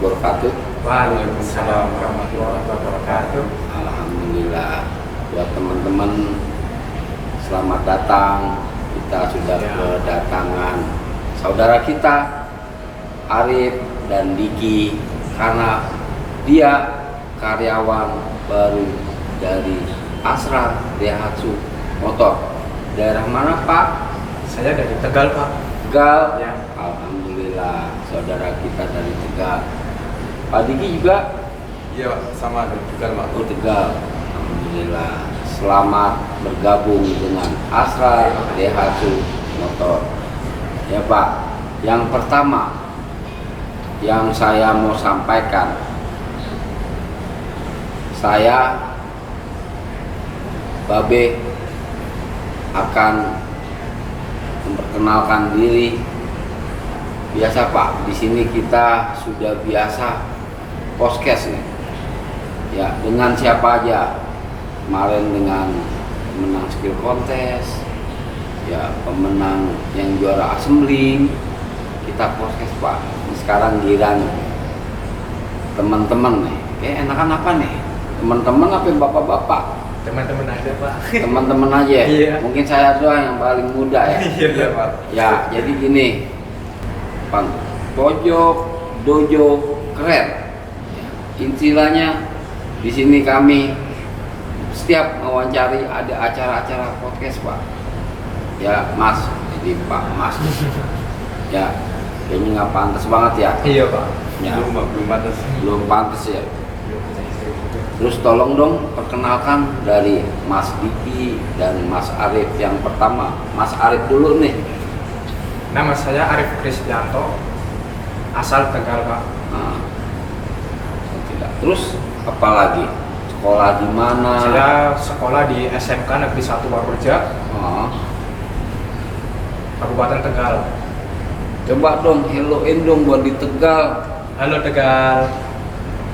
wabarakatuh. Waalaikumsalam warahmatullahi wabarakatuh. Alhamdulillah. Buat teman-teman, selamat datang. Kita sudah kedatangan saudara kita Arif dan Diki, karena dia karyawan baru dari Astra Daihatsu Motor. Daerah mana, Pak? Saya dari Tegal, Pak. Tegal. Ya. Alhamdulillah, saudara kita dari Tegal. Pak Diki juga? Iya, sama dari Tegal, Pak. Oh, Tegal. Alhamdulillah. Selamat bergabung dengan Astra Daihatsu Motor. Ya, Pak. Yang pertama yang saya mau sampaikan, saya Babe akan memperkenalkan diri. Biasa, Pak, di sini kita sudah biasa podcast nih. Ya, dengan siapa aja. Kemarin dengan pemenang skill kontes, ya pemenang yang juara assembling, kita podcast, Pak. Sekarang giliran teman-teman nih. Enakan apa nih? Teman-teman apa bapak-bapak? Teman-teman aja, Pak. Teman-teman aja. Iya. Mungkin saya doang yang paling muda ya. Iya, Pak. Ya, jadi gini, Pak, pojok dojo keren. Istilahnya di sini kami setiap mewawancari ada acara-acara podcast, Pak. Ya, Mas, jadi Pak Mas. Ya, kayaknya nggak pantas banget ya. Iya, Pak. Ya, Belum batas. belum pantas ya. Terus tolong dong perkenalkan dari Mas Diki dan Mas Arif. Yang pertama, Mas Arif dulu nih. Nama saya Arif Krisdianto, asal Tegal, Pak. Nah, tidak. Terus apa lagi? Sekolah di mana? Saya sekolah di SMK Negeri 1 Warureja, Oh, Kabupaten Tegal. coba dong helloin dong buat di Tegal. Halo Tegal.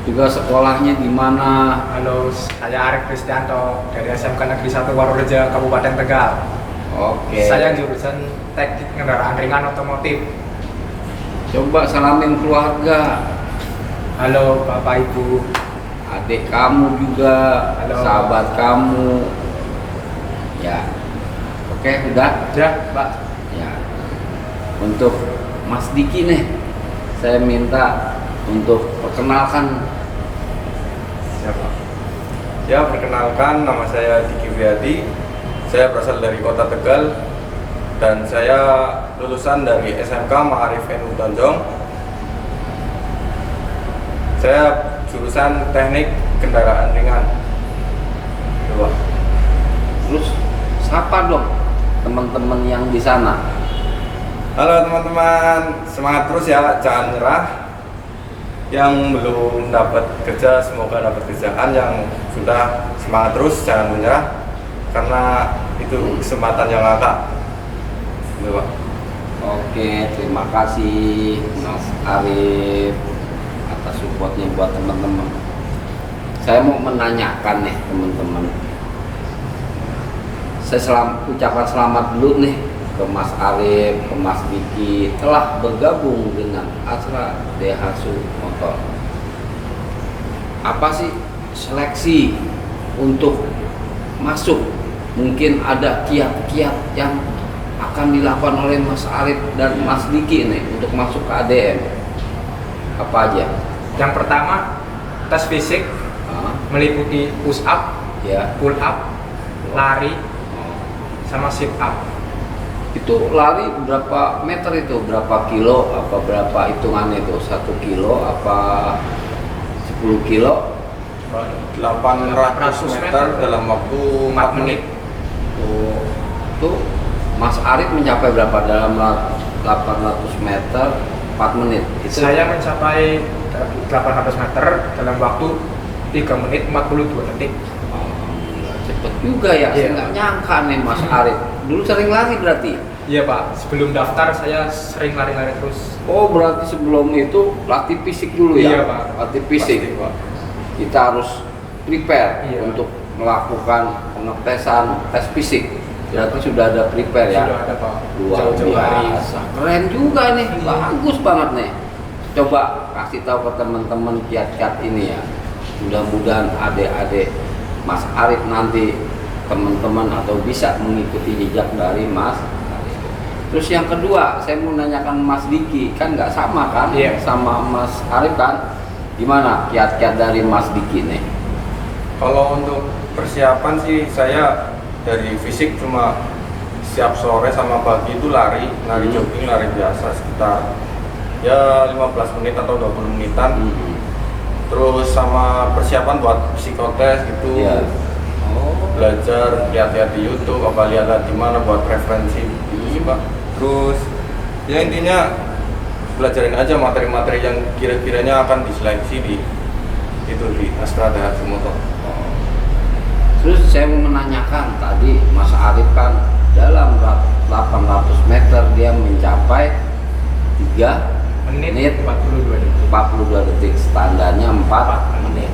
Juga sekolahnya di mana? Halo, saya Arif Krisdianto dari SMK Negeri 1 Warureja, Kabupaten Tegal. Oke. Saya jurusan teknik kendaraan ringan otomotif. Coba salamin keluarga, Halo Bapak Ibu. adik kamu juga, Halo. sahabat kamu. Ya. Oke, udah. Ya, Pak. Ya. Untuk Mas Diki nih, saya minta untuk perkenalkan. Siapa? Ya, perkenalkan, nama saya Diki Wiyadi. Saya berasal dari Kota Tegal dan saya lulusan dari SMK Ma'arif NU Tonjong. Saya jurusan teknik kendaraan ringan. Dua. Terus sapa dong teman-teman yang di sana. Halo teman-teman, semangat terus ya, jangan nyerah. Yang belum dapat kerja semoga dapat kerjaan, yang sudah semangat terus jangan menyerah karena itu kesempatan yang langka. Gitu, Pak. Oke, terima kasih Mas Arif atas supportnya buat teman-teman. Saya mau menanyakan nih teman-teman. Saya ucapkan selamat dulu nih ke Mas Arif, ke Mas Diki telah bergabung dengan Astra Daihatsu Motor. Apa sih seleksi untuk masuk? Mungkin ada kiat-kiat yang akan dilakukan oleh Mas Arif dan Mas Diki nih untuk masuk ke ADM. Apa aja? Yang pertama, tes fisik Ah, meliputi push up, ya. pull up, lari, Oh. sama sit up. Itu lari berapa meter itu? Berapa kilo? Apa berapa hitungannya itu? 1 kilo? Apa 10 kilo? 800 meter dalam waktu 4 menit. Oh, itu Mas Arif mencapai berapa dalam 800 meter 4 menit? Itu Saya mencapai 800 meter dalam waktu 3 menit 42 detik. Alhamdulillah, cepet juga ya. Saya Iya. nggak nyangka nih Mas Arif. Dulu sering lari berarti? Iya Pak, sebelum daftar saya sering lari-lari terus. Oh, berarti sebelum itu latih fisik dulu ya? Iya, Pak. Latih fisik. Pasti, Pak. Kita harus prepare Iya. untuk melakukan pengetesan tes fisik. Berarti sudah ada prepare ya? Sudah ada Pak. Luar Jauh-jauh hari. biasa. Keren juga nih, Iya. bagus banget nih. Coba kasih tahu ke teman-teman kiat-kiat ini ya. Mudah-mudahan adik-adik Mas Arif nanti teman-teman atau bisa mengikuti jejak dari Mas Arif. Terus yang kedua, saya mau nanyakan Mas Diki, kan nggak sama kan sama Mas Arif kan? Gimana kiat-kiat dari Mas Diki nih? Kalau untuk persiapan sih saya dari fisik cuma siap sore sama pagi itu lari jogging, lari biasa sekitar ya 15 menit atau 20 menitan. Terus sama persiapan buat psikotes gitu. Belajar lihat-lihat di YouTube, apa lihat di mana buat referensi gitu sih Pak. Terus ya intinya belajarin aja materi-materi yang kira-kiranya akan diseleksi di Astra Daihatsu Motor. Terus saya mau menanyakan tadi Mas Arif kan dalam 800 meter dia mencapai 3 menit 42 detik, standarnya 4 menit.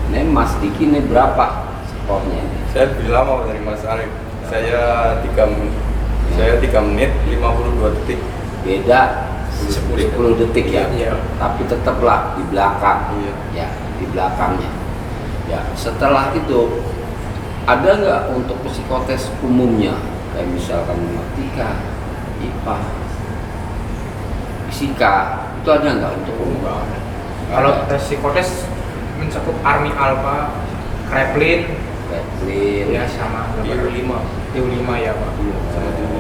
Ini Mas Diki ini berapa skornya ini? Saya lebih lama dari Mas Arif. Saya 3 menit 52 detik. Beda 10 detik ya. Tapi tetaplah di belakang. Ya, di belakangnya. Ya, setelah itu ada nggak untuk psikotes umumnya kayak misalkan matematika, IPA, fisika, itu ada nggak untuk umum? Kalau tes psikotes mencakup Army Alpha, Kreplin, ya sama TU5 ya Pak. sama TU5.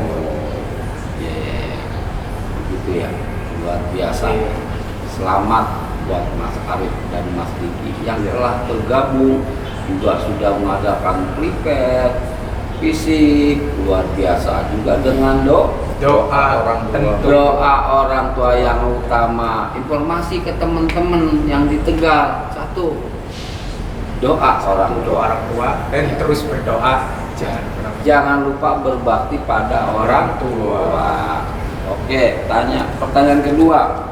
Begitu ya, luar biasa. Selamat buat Mas Arif dan Mas Diki yang telah bergabung, juga sudah mengadakan prepare fisik luar biasa, juga dengan doa orang tua yang utama. Informasi ke teman-teman yang di Tegal, satu, doa orang tua dan terus berdoa, jangan lupa berbakti pada orang tua. Oke, pertanyaan kedua,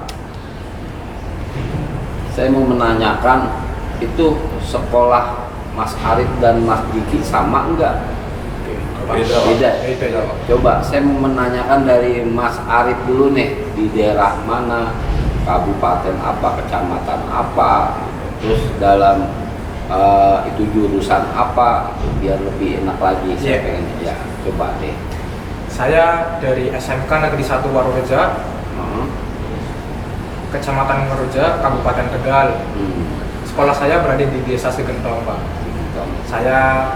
saya mau menanyakan, itu sekolah Mas Arif dan Mas Diki sama enggak? Beda. Coba saya mau menanyakan dari Mas Arif dulu nih, di daerah mana, kabupaten apa, kecamatan apa, terus dalam itu jurusan apa, biar lebih enak lagi. Saya pengen ya, coba deh. Saya dari SMK Negeri 1 Warureja, Kecamatan Warureja, Kabupaten Tegal. Sekolah saya berada di Desa Segentong, Pak. Saya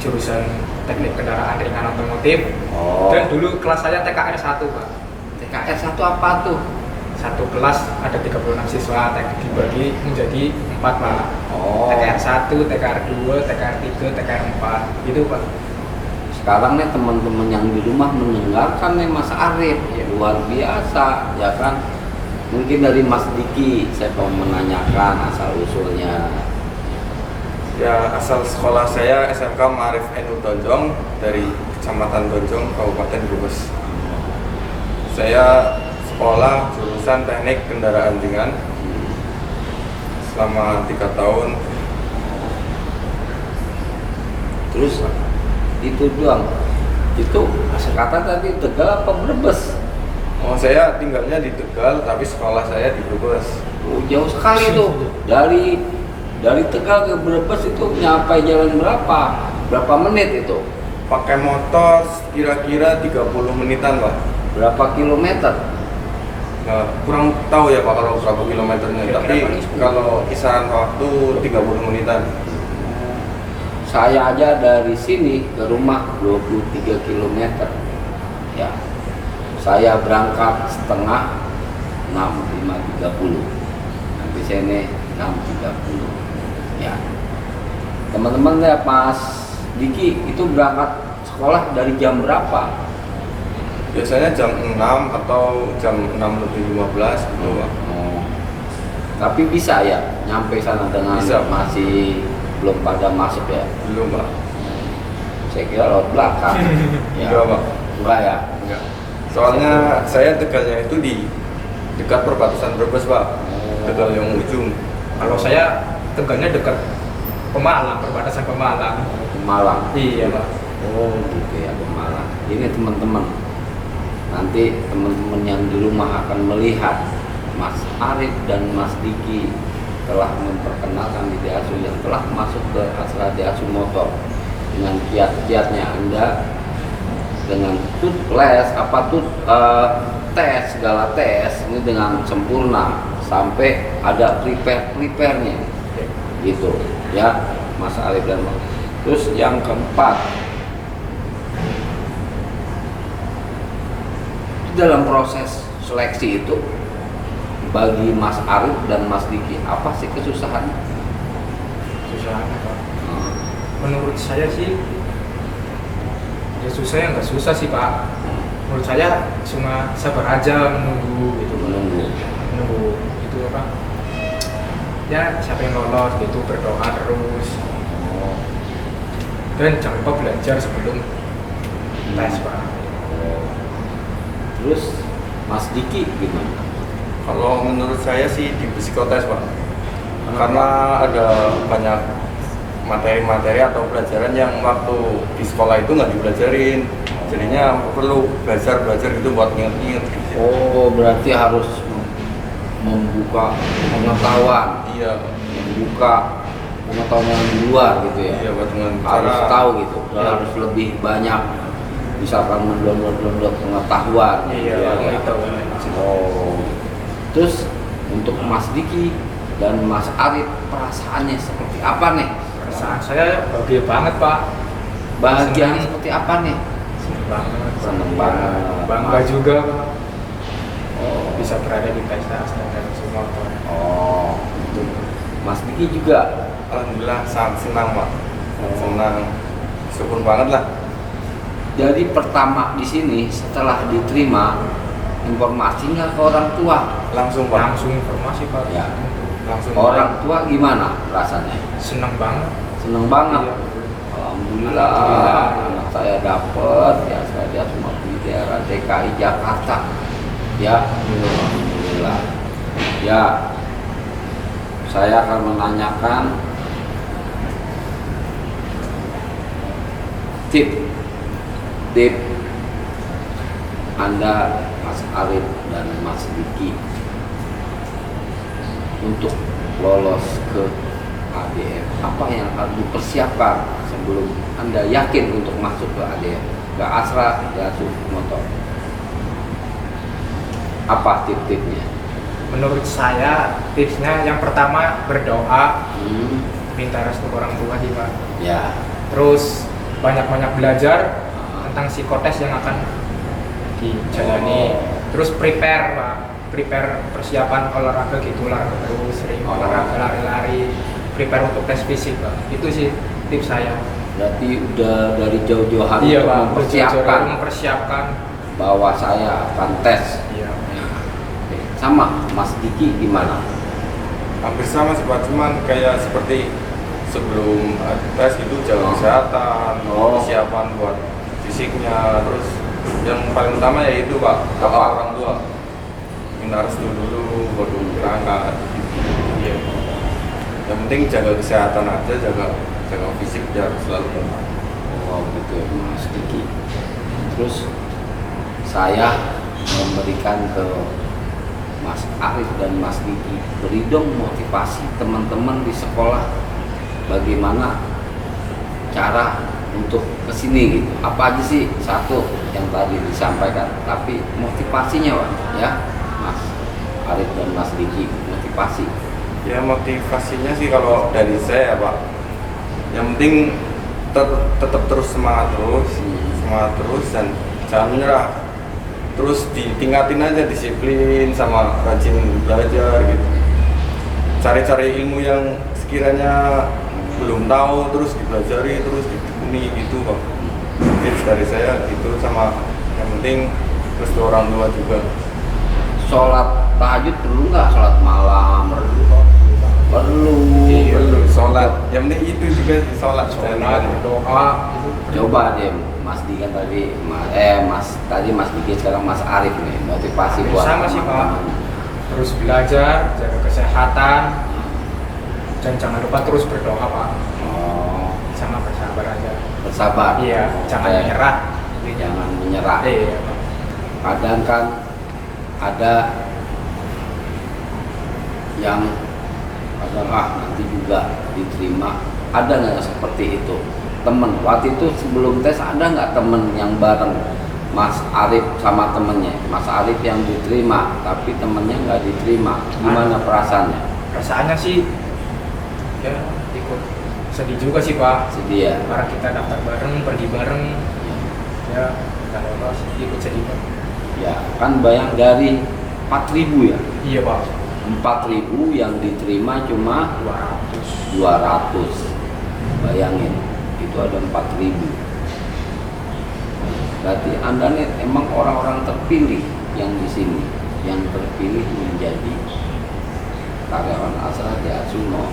jurusan Teknik Kendaraan Ringan Otomotif. Dan dulu kelas saya TKR 1, Pak. TKR 1 apa tuh? Satu kelas ada 36 siswa, dibagi menjadi 4, Pak. TKR 1, TKR 2, TKR 3, TKR 4, gitu, Pak. Sekarang nih teman-teman yang di rumah mendengarkan nih Mas Arif, ya luar biasa, ya kan? Mungkin dari Mas Diki, saya mau menanyakan asal usulnya. Ya, asal sekolah saya SMK Ma'arif NU Tonjong dari Kecamatan Tonjong, Kabupaten Brebes. Saya sekolah jurusan Teknik Kendaraan Ringan selama 3 tahun. Terus itu doang. Itu kata tadi Tegal apa Brebes? Oh, saya tinggalnya di Tegal, tapi sekolah saya di Brebes. Oh, jauh sekali tuh. Dari Tegal ke Brebes itu nyampe jalan berapa? Berapa menit itu? Pakai motor kira-kira 30 menitan, Pak. Berapa kilometer? Nah, kurang tahu ya Pak kalau berapa kilometernya, tapi kalau kisaran waktu 30 menitan. Saya aja dari sini ke rumah 23 km. Ya. Saya berangkat setengah 6.530. Nanti sini 6.30. Ya. Teman-teman ya, Mas Diki itu berangkat sekolah dari jam berapa? Biasanya jam 6 atau jam 6:15 gitu Pak. Tapi bisa ya nyampe sana dengan Bisa. masih belum pada masuk ya? Belum Pak. Saya kira lewat belakang. Enggak Pak. Enggak ya? Enggak. Soalnya saya Tegalnya itu di dekat perbatasan Brebes Pak. Tegal yang ujung. Kalau saya Tegalnya dekat Pemalang, perbatasan Pemalang. Pemalang. Iya Pak. Oh gitu ya, Pemalang. Ini teman-teman, nanti teman-teman yang di rumah akan melihat Mas Arif dan Mas Diki telah memperkenalkan di Deasu yang telah masuk ke Asra Deasu Motor dengan kiat-kiatnya Anda dengan tes segala tes ini dengan sempurna sampai ada prepare-nya gitu ya Mas Arif dan Mas. Terus yang keempat, dalam proses seleksi itu bagi Mas Arif dan Mas Diki apa sih kesusahan? Susah apa? Menurut saya sih ya susah ya nggak susah sih Pak. Menurut saya cuma sabar aja menunggu gitu. Menunggu itu apa? Ya siapa yang lolos gitu, berdoa terus. Dan jangan lupa belajar sebelum tes Pak. Terus Mas Diki gimana? Kalau menurut saya sih di psikotes Pak, karena ada banyak materi-materi atau pelajaran yang waktu di sekolah itu nggak dipelajarin, jadinya perlu belajar gitu buat inget-inget gitu. Oh, berarti harus membuka pengetahuan. Iya. Membuka pengetahuan yang di luar gitu ya. Iya, buat dengan Harus cara tahu gitu. Iya. Harus lebih banyak misalkan mendownload pengetahuan. Iya, gitu ya. gitu. Oh. Terus untuk Mas Diki dan Mas Arif perasaannya seperti apa nih? Perasaan saya bahagia banget Pak. Bahagianya Senang. seperti apa nih? Seneng banget. Seneng banget. Bangga juga Pak. Oh. Bisa berada di pesta Astra Deasu Motor. Oh, gitu. Mas Diki juga. alhamdulillah sangat senang Pak, senang, syukur banget lah. Jadi pertama di sini setelah diterima informasi nggak ke orang tua? Langsung Pak, Langsung informasi Pak. Ya. langsung Orang tua gimana rasanya? Seneng banget. Seneng banget. Iya. Alhamdulillah, anak saya dapet ya, saya cuma di daerah DKI Jakarta. Ya, alhamdulillah. Ya, saya akan menanyakan tip Anda, Mas Arif dan Mas Diki untuk lolos ke ADM. Apa yang harus dipersiapkan sebelum Anda yakin untuk masuk ke ADM, ke Asra Deasu Motor? Apa tip-tipnya? Menurut saya tipsnya yang pertama berdoa, minta restu orang tua sih Pak. Ya. Terus banyak-banyak belajar tentang psikotes yang akan dijalani. Terus prepare Pak, prepare persiapan olahraga gitu, olahraga terus, sering olahraga lari-lari, prepare untuk tes fisik Pak. Itu sih tips saya. Berarti udah dari jauh-jauh hari Iya Pak, mempersiapkan bahwa saya akan tes. Iya. Sama Mas Diki gimana? hampir sama sih Pak, cuman kayak seperti sebelum tes itu jaga kesehatan, persiapan buat fisiknya, terus yang paling utama yaitu Pak, doa orang tua, minta restu dulu baru berangkat. Iya. Yang penting jaga kesehatan aja, jaga fisik biar selalu kuat. Oh gitu ya Mas Diki. Terus saya memberikan ke Mas Arif dan Mas Diki, beri dong motivasi teman-teman di sekolah bagaimana cara untuk kesini gitu. Apa aja sih satu yang tadi disampaikan, tapi motivasinya Pak ya Mas Arif dan Mas Diki, motivasi. Ya motivasinya sih kalau dari saya Pak, yang penting tetap terus semangat terus dan jangan menyerah. Terus ditingkatin aja disiplin sama rajin belajar gitu. Cari-cari ilmu yang sekiranya belum tahu terus dipelajari, terus ditekuni gitu Pak. Tips dari saya gitu, sama yang penting restu orang tua juga. Sholat tahajud perlu nggak? Sholat malam perlu. Perlu sholat. Yang penting itu juga sih, sholat Doa itu. Coba deh Mas Diki kan tadi, Mas Diki sekarang Mas Arif nih, motivasi buat Sama sih Pak. teman-teman. Terus belajar, jaga kesehatan, dan jangan lupa terus berdoa Pak. Oh, Sama bersabar aja. bersabar. Iya, jangan Oke. menyerah. Jangan menyerah. Iya Pak. Kadang kan ada yang nanti juga diterima, ada nggak seperti itu temen waktu itu sebelum tes? Ada nggak temen yang bareng Mas Arif sama temennya, Mas Arif yang diterima tapi temennya nggak diterima, gimana perasaannya? Perasaannya sih ya ikut sedih juga sih Pak, Sedih ya? karena kita daftar bareng, pergi bareng, ya nggak lolos, ikut sedih Pak. Ya kan bayang dari 4.000 ya, Iya Pak, 4.000 yang diterima cuma 200. 200. Bayangin, itu ada 4.000. Berarti Anda nih emang orang-orang terpilih yang di sini, yang terpilih menjadi karyawan Asraja Suno.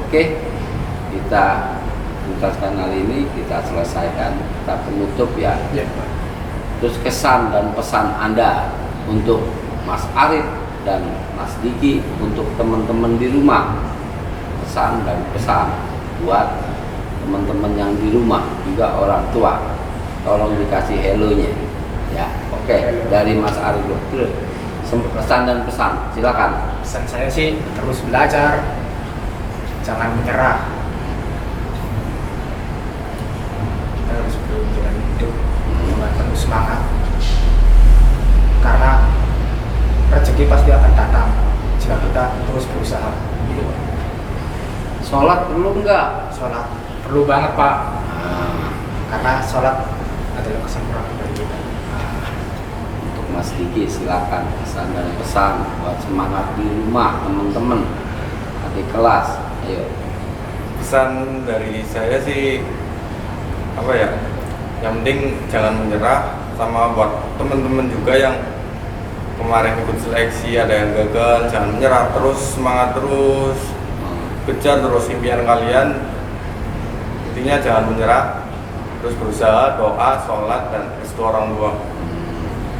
Oke, kita tuntaskan hal ini, kita selesaikan, kita penutup ya. Iya Pak. Terus kesan dan pesan Anda untuk Mas Arif dan Mas Diki, untuk teman-teman di rumah, pesan dan pesan buat teman-teman yang di rumah, juga orang tua, tolong dikasih hello-nya ya. Oke, dari Mas Arif dulu, pesan dan pesan, silakan. Pesan saya sih terus belajar, jangan menyerah. Kita harus berjalan hidup dengan penuh semangat, karena rezeki pasti akan datang jika kita terus berusaha. Gitu Pak. Sholat perlu nggak? Sholat perlu banget Pak, Nah, karena sholat adalah kesempurnaan dari kita. untuk Mas Diki silakan pesan dan pesan buat semangat di rumah teman-teman, adik kelas. Ayo. Pesan dari saya sih apa ya, yang penting jangan menyerah, sama buat teman-teman juga yang kemarin ikut seleksi ada yang gagal, jangan menyerah, terus semangat terus, kejar terus impian kalian. Intinya jangan menyerah, terus berusaha, doa, sholat, dan restu orang tua.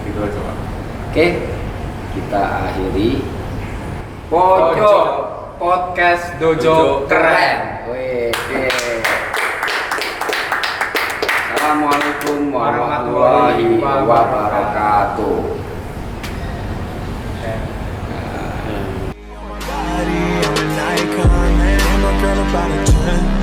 Gitu aja Pak. Oke, kita akhiri Pojok Podcast Dojo Keren. Wih, oke. Assalamualaikum warahmatullahi wabarakatuh. Body, I'm an icon, man. My girl about a 10.